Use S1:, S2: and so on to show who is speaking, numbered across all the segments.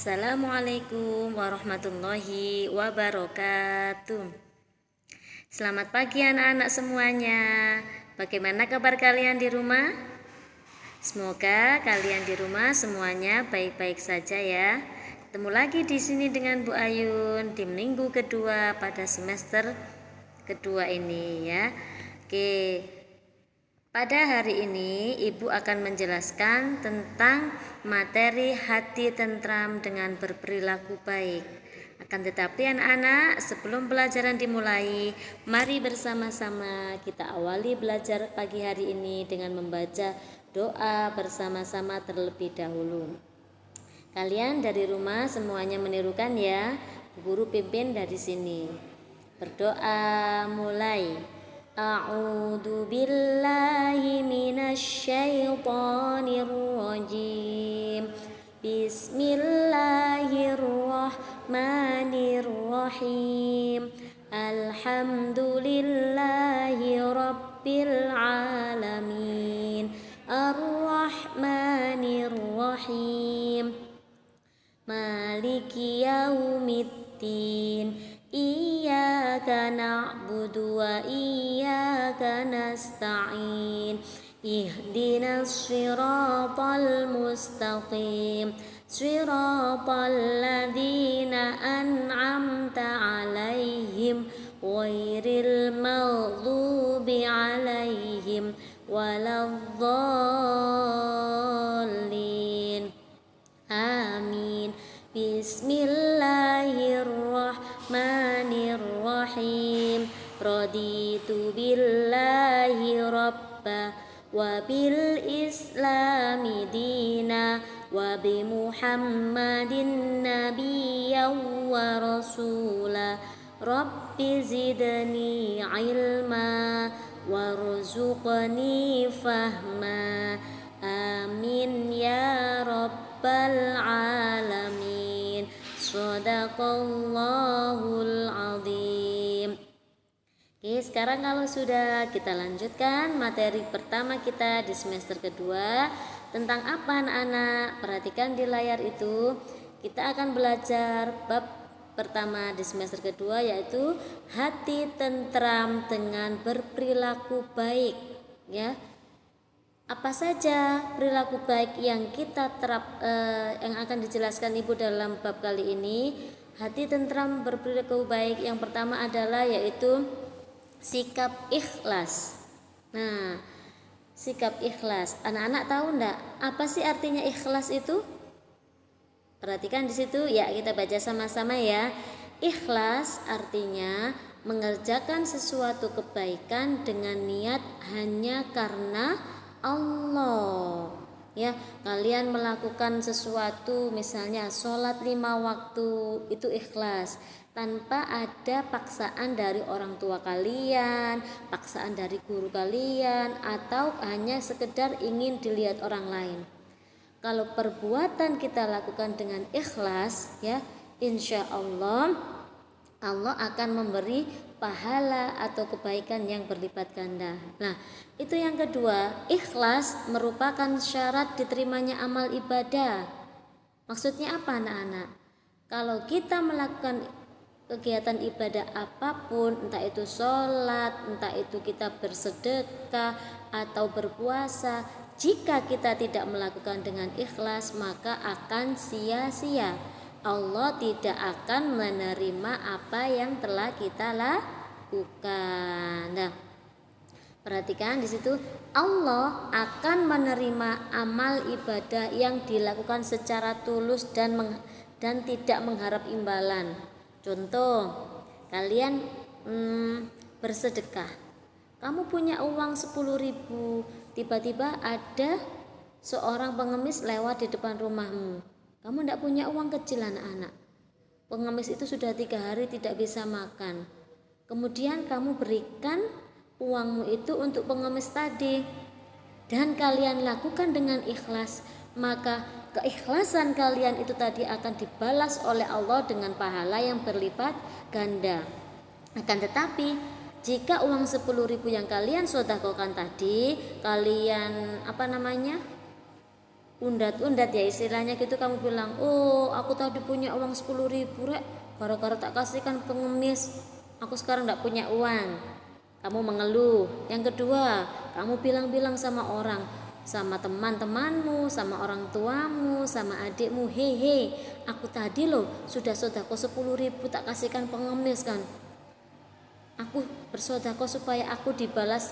S1: Assalamualaikum warahmatullahi wabarakatuh. Selamat pagi anak-anak semuanya. Bagaimana kabar kalian di rumah? Semoga kalian di rumah semuanya baik-baik saja ya. Ketemu lagi di sini dengan Bu Ayun di minggu kedua pada semester kedua ini ya. Oke. Pada hari ini Ibu akan menjelaskan tentang materi hati tentram dengan berperilaku baik. Akan tetapi anak-anak, sebelum pelajaran dimulai, mari bersama-sama kita awali belajar pagi hari ini dengan membaca doa bersama-sama terlebih dahulu. Kalian dari rumah semuanya menirukan ya. Guru pimpin dari sini. Berdoa mulai. A'udzu billahi minasyaitonir rajim. Bismillahirrahmanirrahim. Alhamdulillahi rabbil alamin. Ar-Rahmanir-Rahim. Maliki yaumiddin. Iyyaka na'budu wa iyyaka nasta'in. Ihdinas siratal mustaqim. Siratal ladzina an'amta 'alaihim ghairil maghdubi 'alaihim waladdallin. Amin. Bismillahirrahmanirrahim. Raditu billahi rabba wa bil islami dina wa bi Muhammadin nabiyyan wa rasula. Rabbi zidni ilma warzuqni fahma. Amin ya rabbal alamin. Shadaqallahul azim. Oke, sekarang kalau sudah kita lanjutkan materi pertama kita di semester kedua. Tentang apa anak-anak? Perhatikan di layar itu. Kita akan belajar bab pertama di semester kedua, yaitu hati tentram dengan berperilaku baik ya. Apa saja perilaku baik yang kita yang akan dijelaskan Ibu dalam bab kali ini? Hati tentram berperilaku baik yang pertama adalah yaitu sikap ikhlas. Nah, sikap ikhlas. Anak-anak tahu enggak apa sih artinya ikhlas itu? Perhatikan di situ ya, kita baca sama-sama ya. Ikhlas artinya mengerjakan sesuatu kebaikan dengan niat hanya karena Allah. Ya, kalian melakukan sesuatu misalnya sholat 5 waktu itu ikhlas, tanpa ada paksaan dari orang tua kalian, paksaan dari guru kalian, atau hanya sekedar ingin dilihat orang lain. Kalau perbuatan kita lakukan dengan ikhlas ya, insya Allah Allah akan memberi pahala atau kebaikan yang berlipat ganda. Nah, itu yang kedua, ikhlas merupakan syarat diterimanya amal ibadah. Maksudnya apa anak-anak? Kalau kita melakukan kegiatan ibadah apapun, entah itu sholat, entah itu kita bersedekah atau berpuasa, jika kita tidak melakukan dengan ikhlas maka akan sia-sia. Allah tidak akan menerima apa yang telah kita lakukan. Nah, perhatikan di situ, Allah akan menerima amal ibadah yang dilakukan secara tulus dan tidak mengharap imbalan. Contoh, kalian bersedekah. Kamu punya uang 10.000, tiba-tiba ada seorang pengemis lewat di depan rumahmu. Kamu tidak punya uang kecil anak-anak. Pengemis itu sudah 3 hari tidak bisa makan. Kemudian kamu berikan uangmu itu untuk pengemis tadi. Dan kalian lakukan dengan ikhlas. Maka keikhlasan kalian itu tadi akan dibalas oleh Allah dengan pahala yang berlipat ganda. Akan tetapi jika uang 10.000 yang kalian sedekahkan tadi, kalian undat-undat ya istilahnya gitu, kamu bilang, oh aku tadi punya uang 10.000 rek, gara-gara tak kasihkan pengemis aku sekarang tidak punya uang. Kamu mengeluh. Yang kedua, kamu bilang-bilang sama orang, sama teman-temanmu, sama orang tuamu, sama adikmu, hei, aku tadi loh sudah sodako 10.000 tak kasihkan pengemis kan, aku bersodako supaya aku dibalas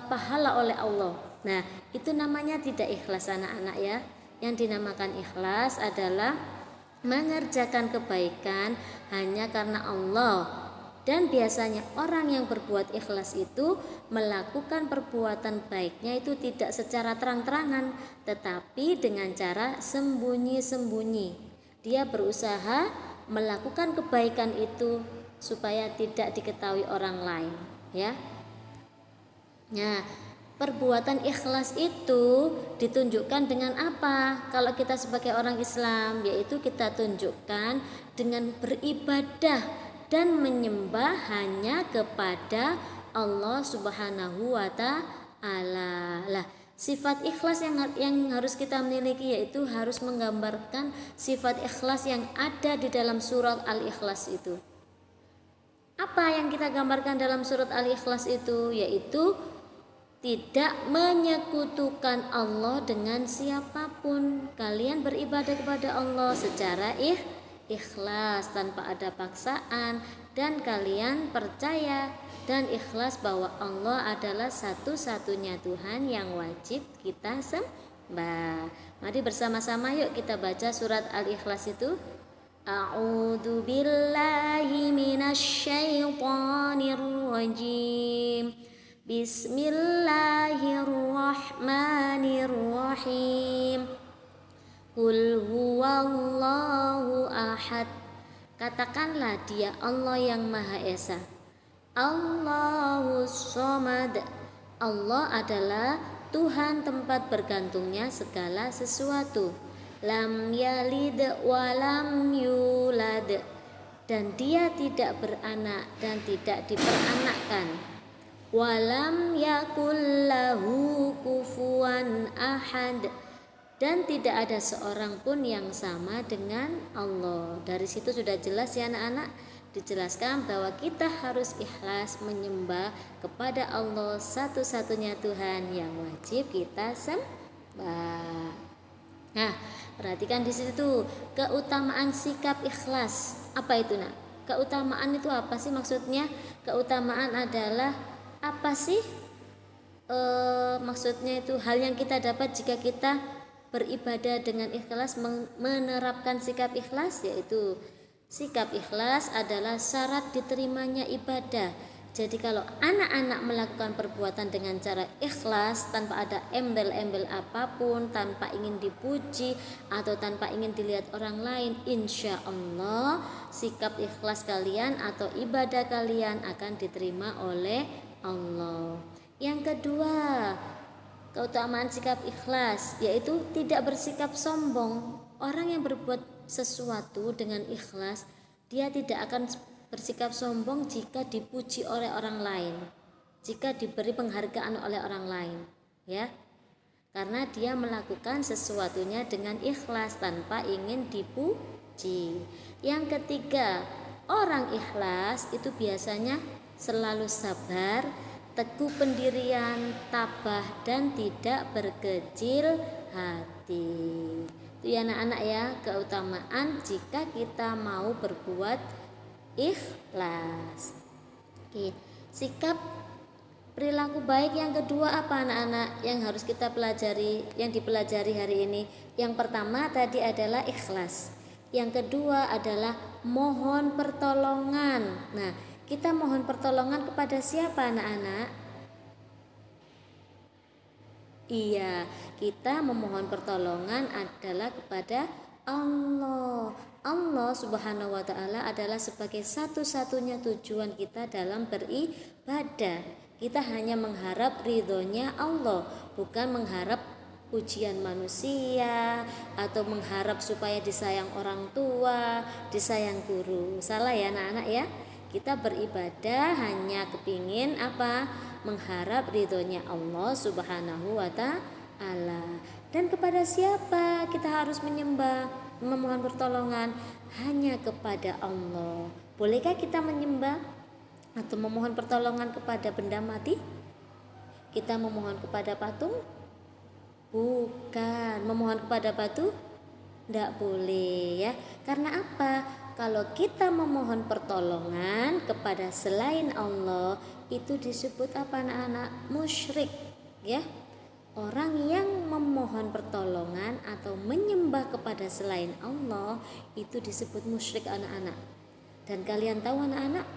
S1: pahala oleh Allah. Nah, itu namanya tidak ikhlas anak-anak ya. Yang dinamakan ikhlas adalah mengerjakan kebaikan hanya karena Allah. Dan biasanya orang yang berbuat ikhlas itu melakukan perbuatan baiknya itu tidak secara terang-terangan, tetapi dengan cara sembunyi-sembunyi. Dia berusaha melakukan kebaikan itu supaya tidak diketahui orang lain, ya. Nah, perbuatan ikhlas itu ditunjukkan dengan apa? Kalau kita sebagai orang Islam, yaitu kita tunjukkan dengan beribadah dan menyembah hanya kepada Allah Subhanahu wa Ta'ala. Lah, sifat ikhlas yang harus kita miliki yaitu harus menggambarkan sifat ikhlas yang ada di dalam surat Al-Ikhlas itu. Apa yang kita gambarkan dalam surat Al-Ikhlas itu? Yaitu tidak menyekutukan Allah dengan siapapun. Kalian beribadah kepada Allah secara ikhlas tanpa ada paksaan, dan kalian percaya dan ikhlas bahwa Allah adalah satu-satunya Tuhan yang wajib kita sembah. Mari bersama-sama yuk kita baca surat Al-Ikhlas itu. A'udzu billahi minasyaitonir rajim. Bismillahirrahmanirrahim. Qul huwallahu ahad. Katakanlah dia Allah yang Maha Esa. Allahus Shomad. Allah adalah Tuhan tempat bergantungnya segala sesuatu. Lam yalid walam yulad. Dan dia tidak beranak dan tidak diperanakkan. Walam yakullahu kufuwan ahad. Dan tidak ada seorang pun yang sama dengan Allah. Dari situ sudah jelas ya anak-anak, dijelaskan bahwa kita harus ikhlas menyembah kepada Allah satu-satunya Tuhan yang wajib kita sembah. Nah, perhatikan di situ keutamaan sikap ikhlas. Apa itu nak? Keutamaan itu apa sih maksudnya? Keutamaan adalah apa sih? Maksudnya itu hal yang kita dapat jika kita beribadah dengan ikhlas, menerapkan sikap ikhlas, yaitu sikap ikhlas adalah syarat diterimanya ibadah. Jadi kalau anak-anak melakukan perbuatan dengan cara ikhlas tanpa ada embel-embel apapun, tanpa ingin dipuji atau tanpa ingin dilihat orang lain, insya Allah sikap ikhlas kalian atau ibadah kalian akan diterima oleh Allah. Yang kedua, keutamaan sikap ikhlas yaitu tidak bersikap sombong. Orang yang berbuat sesuatu dengan ikhlas, dia tidak akan bersikap sombong jika dipuji oleh orang lain, jika diberi penghargaan oleh orang lain, ya. Karena dia melakukan sesuatunya dengan ikhlas tanpa ingin dipuji. Yang ketiga, orang ikhlas itu biasanya selalu sabar, teguh pendirian, tabah, dan tidak berkecil hati. Itu ya anak-anak ya, keutamaan jika kita mau berbuat ikhlas. Oke, sikap perilaku baik yang kedua apa anak-anak yang harus kita pelajari, yang dipelajari hari ini? Yang pertama tadi adalah ikhlas. Yang kedua adalah mohon pertolongan. Nah, kita mohon pertolongan kepada siapa anak-anak? Iya, kita memohon pertolongan adalah kepada Allah. Allah Subhanahu wa Ta'ala adalah sebagai satu-satunya tujuan kita dalam beribadah. Kita hanya mengharap ridhonya Allah, bukan mengharap pujian manusia atau mengharap supaya disayang orang tua, disayang guru. Salah ya anak-anak ya. Kita beribadah hanya kepingin apa? Mengharap ridhonya Allah Subhanahu wa Ta'ala. ta'ala. Dan kepada siapa kita harus menyembah, memohon pertolongan? Hanya kepada Allah. Bolehkah kita menyembah atau memohon pertolongan kepada benda mati? Kita memohon kepada patung? Bukan. Memohon kepada batu? Tidak boleh ya. Karena apa? Kalau kita memohon pertolongan kepada selain Allah, itu disebut apa anak-anak? Musyrik ya. Orang yang memohon pertolongan atau menyembah kepada selain Allah itu disebut musyrik anak-anak. Dan kalian tahu anak-anak,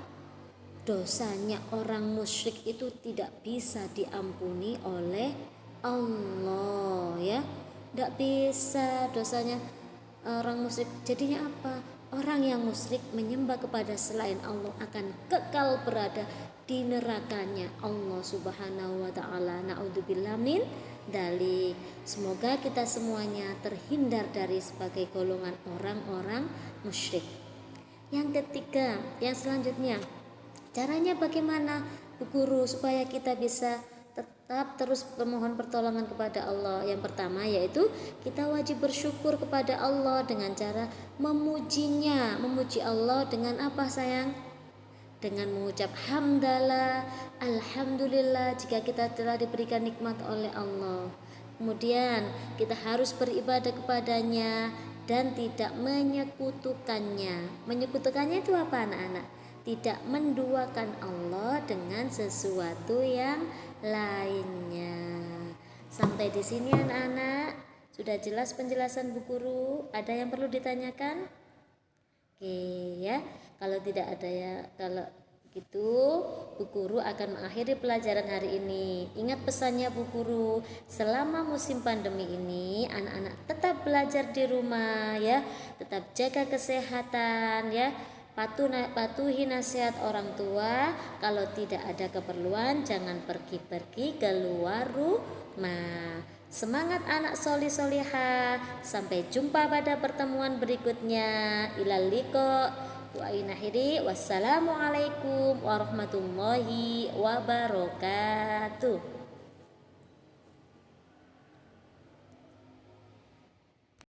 S1: dosanya orang musyrik itu tidak bisa diampuni oleh Allah ya. Tidak bisa dosanya orang musyrik. Jadinya apa? Orang yang musyrik menyembah kepada selain Allah akan kekal berada di nerakanya Allah Subhanahu wa taala. Naudzubillah min dzalik. Semoga kita semuanya terhindar dari sebagai golongan orang-orang musyrik. Yang ketiga, yang selanjutnya, caranya bagaimana Bu Guru supaya kita bisa tetap terus memohon pertolongan kepada Allah? Yang pertama yaitu kita wajib bersyukur kepada Allah dengan cara memujinya. Memuji Allah dengan apa sayang? Dengan mengucap hamdalah, alhamdulillah jika kita telah diberikan nikmat oleh Allah. Kemudian kita harus beribadah kepadanya dan tidak menyekutukannya. Menyekutukannya itu apa anak-anak? Tidak menduakan Allah dengan sesuatu yang lainnya. Sampai di sini anak-anak, sudah jelas penjelasan Bu Guru? Ada yang perlu ditanyakan? Oke ya, kalau tidak ada ya, kalau gitu Bu Guru akan mengakhiri pelajaran hari ini. Ingat pesannya Bu Guru, selama musim pandemi ini anak-anak tetap belajar di rumah ya, tetap jaga kesehatan ya, patuhi nasihat orang tua. Kalau tidak ada keperluan jangan pergi-pergi keluar rumah. Semangat anak soli soliha. Sampai jumpa pada pertemuan berikutnya. Ilal liqa wa inakhiri. Wassalamualaikum warahmatullahi wabarakatuh.